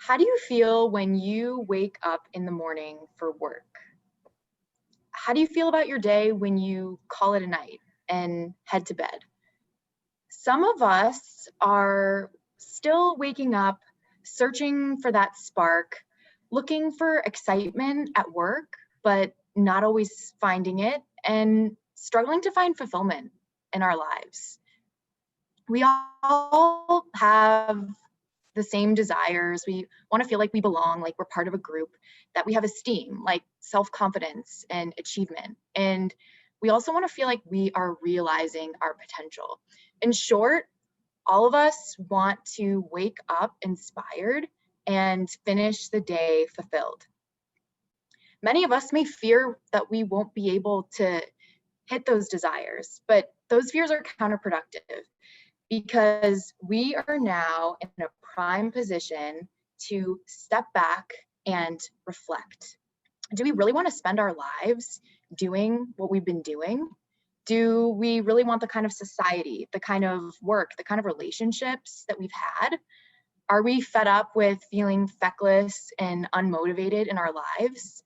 How do you feel when you wake up in the morning for work? How do you feel about your day when you call it a night and head to bed? Some of us are still waking up, searching for that spark, looking for excitement at work, but not always finding it, and struggling to find fulfillment in our lives. We all have the same desires. We want to feel like we belong, like we're part of a group, that we have esteem, like self-confidence and achievement. And we also want to feel like we are realizing our potential. In short, all of us want to wake up inspired and finish the day fulfilled. Many of us may fear that we won't be able to hit those desires, but those fears are counterproductive because we are now in a prime position to step back and reflect. Do we really want to spend our lives doing what we've been doing? Do we really want the kind of society, the kind of work, the kind of relationships that we've had? Are we fed up with feeling feckless and unmotivated in our lives?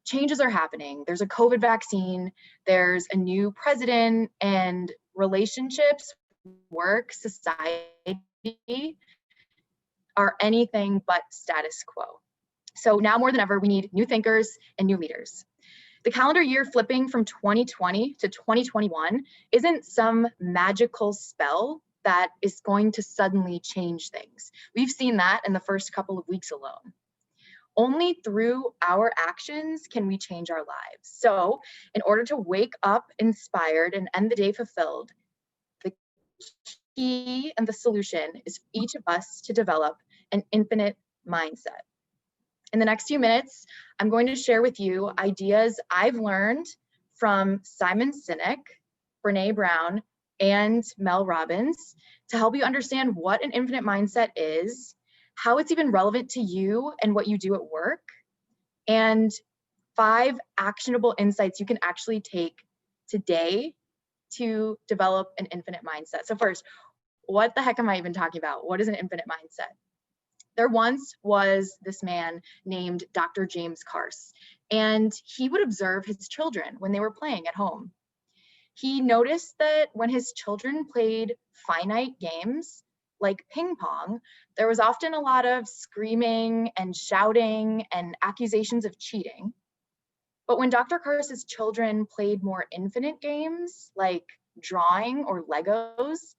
Changes are happening. There's a COVID vaccine, there's a new president, and relationships, work, society are anything but status quo. So now more than ever, we need new thinkers and new leaders. The calendar year flipping from 2020 to 2021 isn't some magical spell that is going to suddenly change things. We've seen that in the first couple of weeks alone. Only through our actions can we change our lives. So in order to wake up inspired and end the day fulfilled, the key and the solution is for each of us to develop an infinite mindset. In the next few minutes, I'm going to share with you ideas I've learned from Simon Sinek, Brene Brown, and Mel Robbins to help you understand what an infinite mindset is, how it's even relevant to you and what you do at work, and 5 actionable insights you can actually take today to develop an infinite mindset. So first, what the heck am I even talking about? What is an infinite mindset? There once was this man named Dr. James Carse, and he would observe his children when they were playing at home. He noticed that when his children played finite games like ping pong, there was often a lot of screaming and shouting and accusations of cheating. But when Dr. Carse's children played more infinite games like drawing or Legos,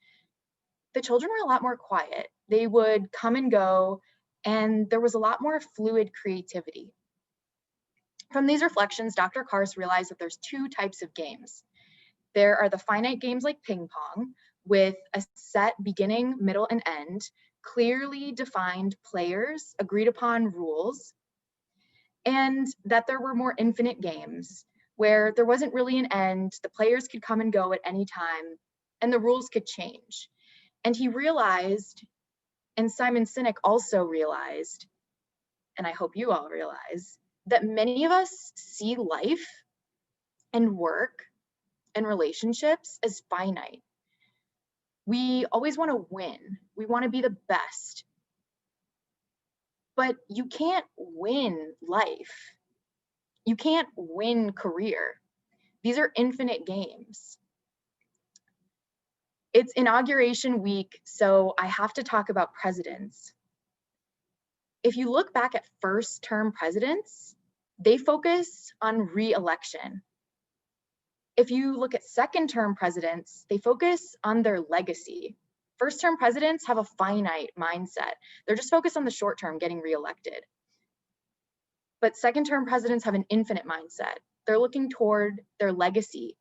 the children were a lot more quiet. They would come and go, and there was a lot more fluid creativity. From these reflections, Dr. Carse realized that there's 2 types of games. There are the finite games like ping pong, with a set beginning, middle, and end, clearly defined players, agreed upon rules, and that there were more infinite games where there wasn't really an end, the players could come and go at any time, and the rules could change. And he realized, and Simon Sinek also realized, and I hope you all realize, that many of us see life and work and relationships as finite. We always want to win. We want to be the best. But you can't win life. You can't win career. These are infinite games. It's inauguration week, so I have to talk about presidents. If you look back at first-term presidents, they focus on re-election. If you look at second-term presidents, they focus on their legacy. First-term presidents have a finite mindset. They're just focused on the short term, getting re-elected. But second-term presidents have an infinite mindset. They're looking toward their legacy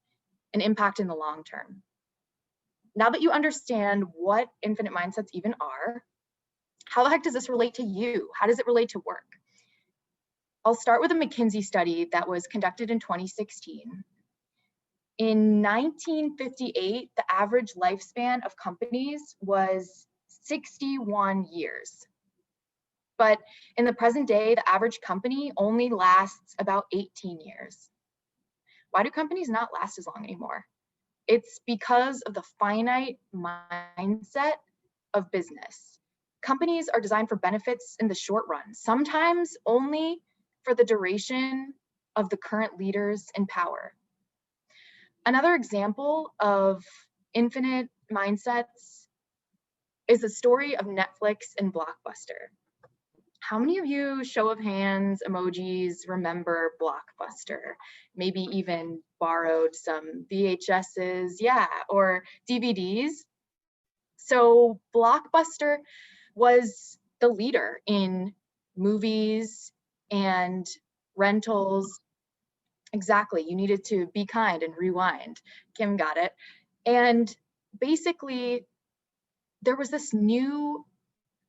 and impact in the long term. Now that you understand what infinite mindsets even are, how the heck does this relate to you? How does it relate to work? I'll start with a McKinsey study that was conducted in 2016. In 1958, the average lifespan of companies was 61 years. But in the present day, the average company only lasts about 18 years. Why do companies not last as long anymore? It's because of the finite mindset of business. Companies are designed for benefits in the short run, sometimes only for the duration of the current leaders in power. Another example of infinite mindsets is the story of Netflix and Blockbuster. How many of you, show of hands, emojis, remember Blockbuster? Maybe even borrowed some VHSs, yeah, or DVDs. So Blockbuster was the leader in movies and rentals. Exactly, you needed to be kind and rewind. Kim got it. And basically, there was this new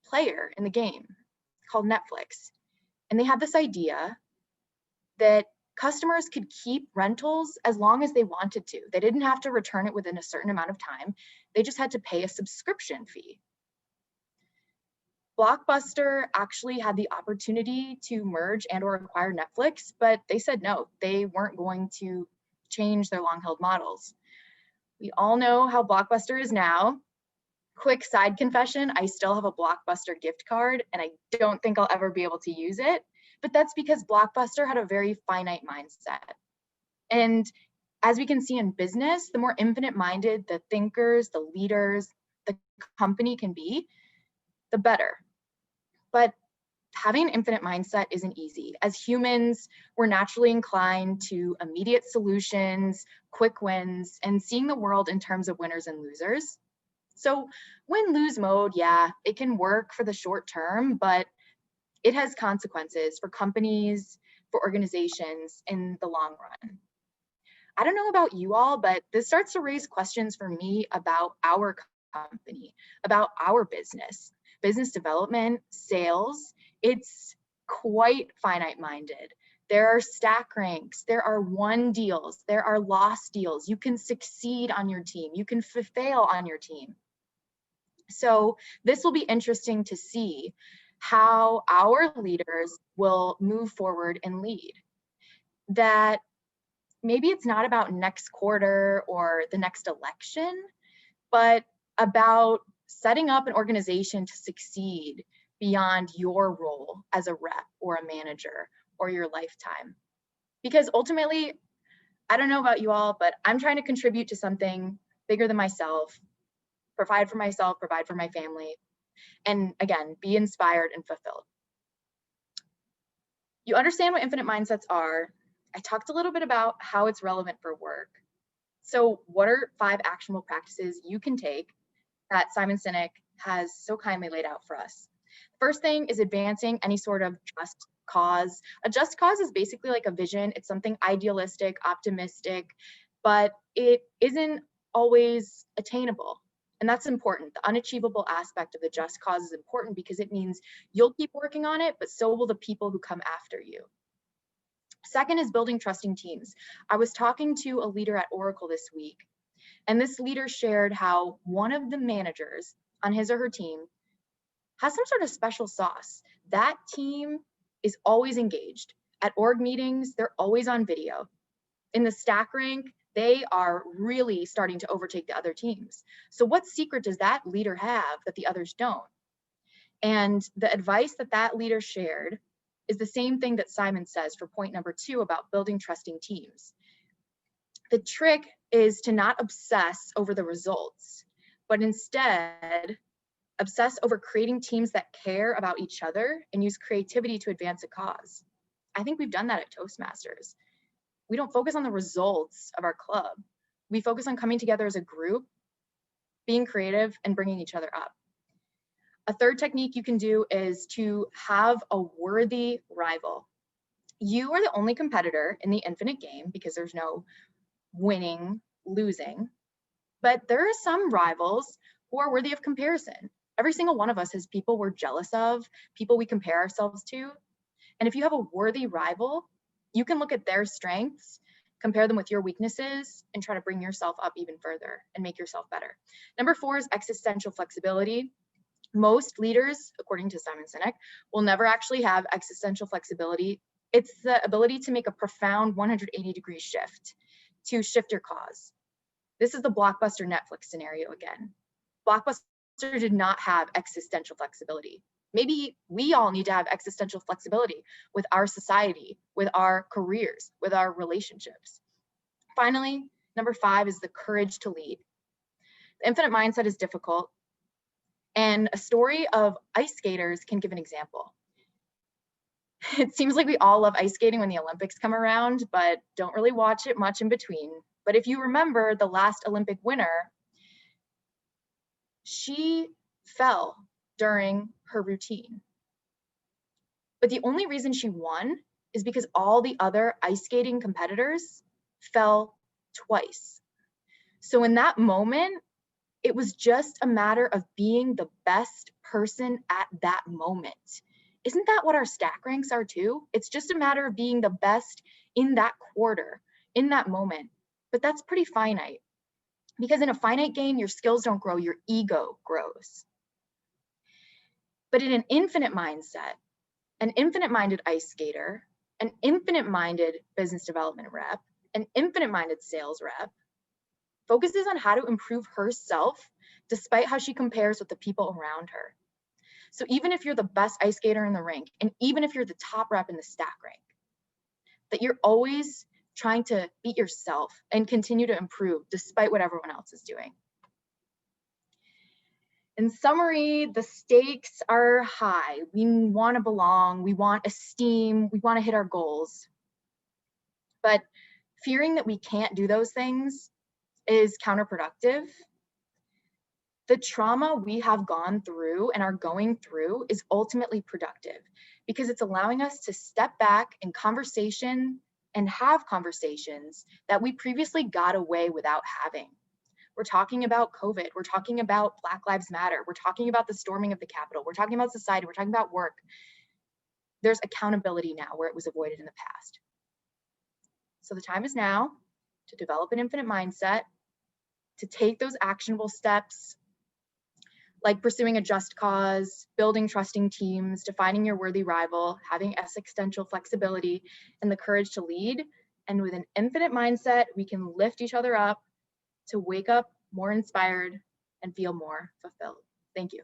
player in the game called Netflix. And they had this idea that customers could keep rentals as long as they wanted to. They didn't have to return it within a certain amount of time. They just had to pay a subscription fee. Blockbuster actually had the opportunity to merge and or acquire Netflix, but they said no, they weren't going to change their long-held models. We all know how Blockbuster is now. Quick side confession, I still have a Blockbuster gift card and I don't think I'll ever be able to use it, but that's because Blockbuster had a very finite mindset. And as we can see in business, the more infinite-minded the thinkers, the leaders, the company can be, the better. But having an infinite mindset isn't easy. As humans, we're naturally inclined to immediate solutions, quick wins, and seeing the world in terms of winners and losers. So win-lose mode, yeah, it can work for the short term, but it has consequences for companies, for organizations in the long run. I don't know about you all, but this starts to raise questions for me about our company, about our business development, sales. It's quite finite-minded. There are stack ranks, there are won deals, there are lost deals. You can succeed on your team, you can fail on your team. So this will be interesting to see how our leaders will move forward and lead. That maybe it's not about next quarter or the next election, but about setting up an organization to succeed beyond your role as a rep or a manager or your lifetime. Because ultimately, I don't know about you all, but I'm trying to contribute to something bigger than myself, provide for myself, provide for my family, and again, be inspired and fulfilled. You understand what infinite mindsets are. I talked a little bit about how it's relevant for work. So what are 5 actionable practices you can take that Simon Sinek has so kindly laid out for us? First thing is advancing any sort of just cause. A just cause is basically like a vision. It's something idealistic, optimistic, but it isn't always attainable. And that's important. The unachievable aspect of the just cause is important because it means you'll keep working on it, but so will the people who come after you. Second is building trusting teams. I was talking to a leader at Oracle this week, and this leader shared how one of the managers on his or her team has some sort of special sauce. That team is always engaged. At org meetings, they're always on video. In the stack rank, they are really starting to overtake the other teams. So what secret does that leader have that the others don't? And the advice that that leader shared is the same thing that Simon says for point number 2 about building trusting teams. The trick is to not obsess over the results, but instead obsess over creating teams that care about each other and use creativity to advance a cause. I think we've done that at Toastmasters. We don't focus on the results of our club. We focus on coming together as a group, being creative, and bringing each other up. A third technique you can do is to have a worthy rival. You are the only competitor in the infinite game because there's no winning, losing, but there are some rivals who are worthy of comparison. Every single one of us has people we're jealous of, people we compare ourselves to. And if you have a worthy rival, you can look at their strengths, compare them with your weaknesses, and try to bring yourself up even further and make yourself better. Number 4 is existential flexibility. Most leaders, according to Simon Sinek, will never actually have existential flexibility. It's the ability to make a profound 180-degree shift, to shift your cause. This is the Blockbuster Netflix scenario again. Blockbuster Toastmaster did not have existential flexibility. Maybe we all need to have existential flexibility with our society, with our careers, with our relationships. Finally, number 5 is the courage to lead. The infinite mindset is difficult, and a story of ice skaters can give an example. It seems like we all love ice skating when the Olympics come around, but don't really watch it much in between. But if you remember the last Olympic winner, she fell during her routine. But the only reason she won is because all the other ice skating competitors fell twice. So in that moment, it was just a matter of being the best person at that moment. Isn't that what our stack ranks are too? It's just a matter of being the best in that quarter, in that moment. But that's pretty finite, because in a finite game, your skills don't grow, your ego grows. But in an infinite mindset, an infinite-minded ice skater, an infinite-minded business development rep, an infinite-minded sales rep focuses on how to improve herself despite how she compares with the people around her. So even if you're the best ice skater in the rink, and even if you're the top rep in the stack rank, that you're always trying to beat yourself and continue to improve despite what everyone else is doing. In summary, the stakes are high. We want to belong, we want esteem, we want to hit our goals. But fearing that we can't do those things is counterproductive. The trauma we have gone through and are going through is ultimately productive, because it's allowing us to step back in conversation and have conversations that we previously got away without having. We're talking about COVID. We're talking about Black Lives Matter. We're talking about the storming of the Capitol. We're talking about society. We're talking about work. There's accountability now where it was avoided in the past. So the time is now to develop an infinite mindset, to take those actionable steps, like pursuing a just cause, building trusting teams, defining your worthy rival, having existential flexibility, and the courage to lead. And with an infinite mindset, we can lift each other up to wake up more inspired and feel more fulfilled. Thank you.